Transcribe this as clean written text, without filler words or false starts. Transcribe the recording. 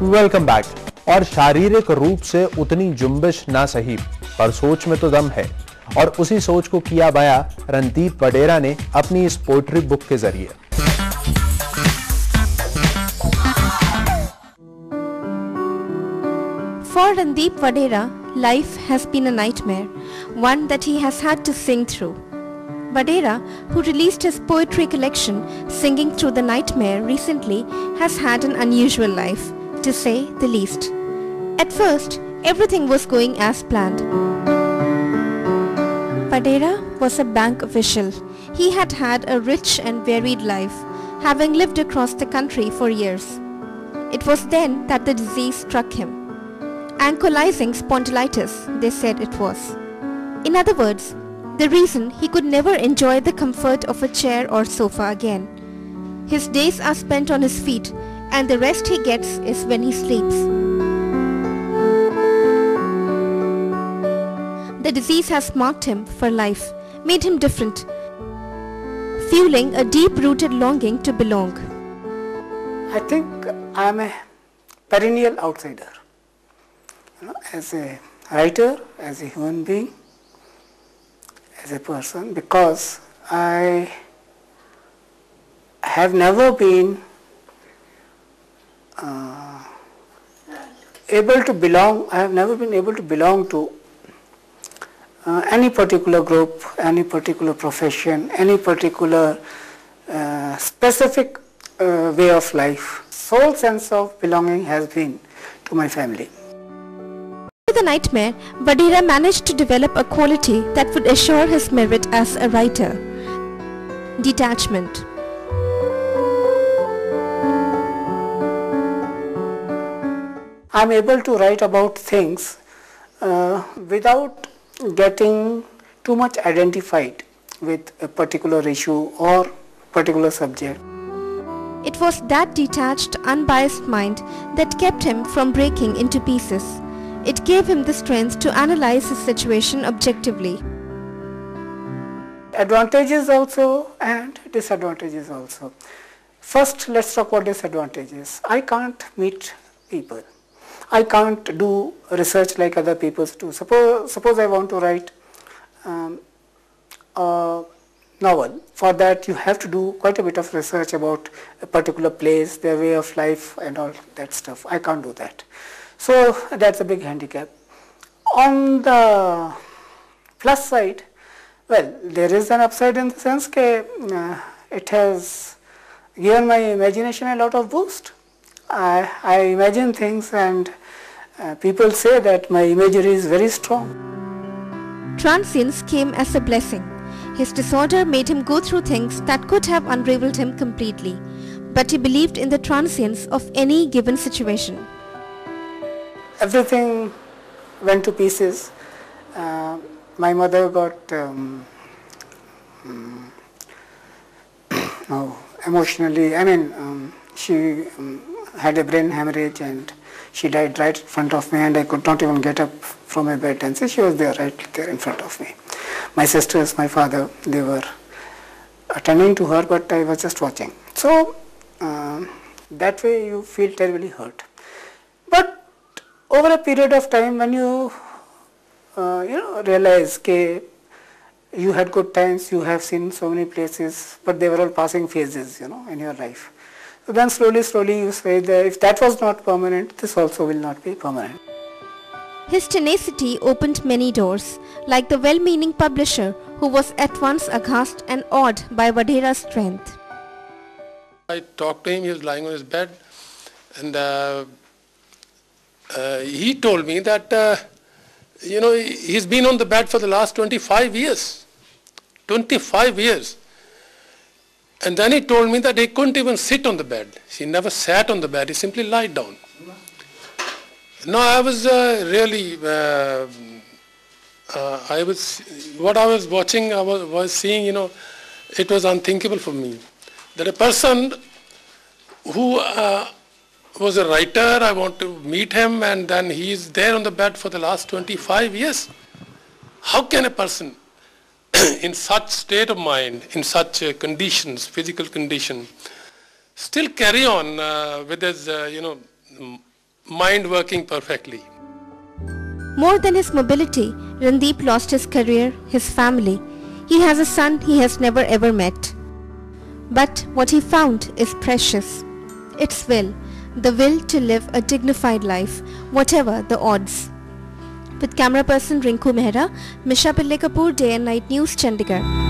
Welcome back. और शारीरिक रूप से उतनी जुम्बिश ना सही, पर सोच में तो दम है, और उसी सोच को किया बया रणदीप वडेरा ने अपनी इस पोएट्री बुक के जरिए। For Randeep Vadera, life has been a nightmare, one that he has had to sing through. Vadera, who released his poetry collection Singing Through the Nightmare recently, has had an unusual life, to say the least. At first, everything was going as planned. Vadera was a bank official. He had had a rich and varied life, having lived across the country for years. It was then that the disease struck him. Ankylosing spondylitis, they said it was. In other words, the reason he could never enjoy the comfort of a chair or sofa again. His days are spent on his feet, and the rest he gets is when he sleeps. The disease has marked him for life, made him different, fueling a deep-rooted longing to belong. I think I am a perennial outsider. As a writer, as a human being, as a person, because I have never been able to belong. I have never been able to belong to any particular group, any particular profession, any particular specific way of life. Sole sense of belonging has been to my family. With the nightmare, Vadera managed to develop a quality that would assure his merit as a writer: detachment. I am able to write about things without getting too much identified with a particular issue or particular subject. It was that detached, unbiased mind that kept him from breaking into pieces. It gave him the strength to analyze his situation objectively. Advantages also and disadvantages also. First, let's talk about disadvantages. I can't meet people. I can't do research like other people do. Suppose I want to write a novel. For that you have to do quite a bit of research about a particular place, their way of life and all that stuff. I can't do that. So that's a big handicap. On the plus side, well, there is an upside in the sense that it has given my imagination a lot of boost. I imagine things, and people say that my imagery is very strong. Transience came as a blessing. His disorder made him go through things that could have unraveled him completely, but he believed in the transience of any given situation. Everything went to pieces. My mother got emotionally, she had a brain hemorrhage and she died right in front of me, and I could not even get up from my bed, and so she was there, right there in front of me. My sisters, my father, they were attending to her, but I was just watching. So that way you feel terribly hurt. But over a period of time, when you realize that you had good times, you have seen so many places, but they were all passing phases, in your life. So then slowly you say that if that was not permanent, this also will not be permanent. His tenacity opened many doors, like the well-meaning publisher who was at once aghast and awed by Vadera's strength. I talked to him. He was lying on his bed, and he told me that, he's been on the bed for the last 25 years. 25 years. And then he told me that he couldn't even sit on the bed. He never sat on the bed. He simply lied down. No, I was really, what I was watching, I was seeing, it was unthinkable for me. That a person who was a writer, I want to meet him, and then he is there on the bed for the last 25 years. How can a person in such state of mind, in such conditions, physical condition, still carry on with his, mind working perfectly. More than his mobility, Randeep lost his career, his family. He has a son he has never ever met. But what he found is precious. It's will, the will to live a dignified life, whatever the odds. With camera person Rinku Mehra, Misha Pillai Kapoor, Day and Night News, Chandigarh.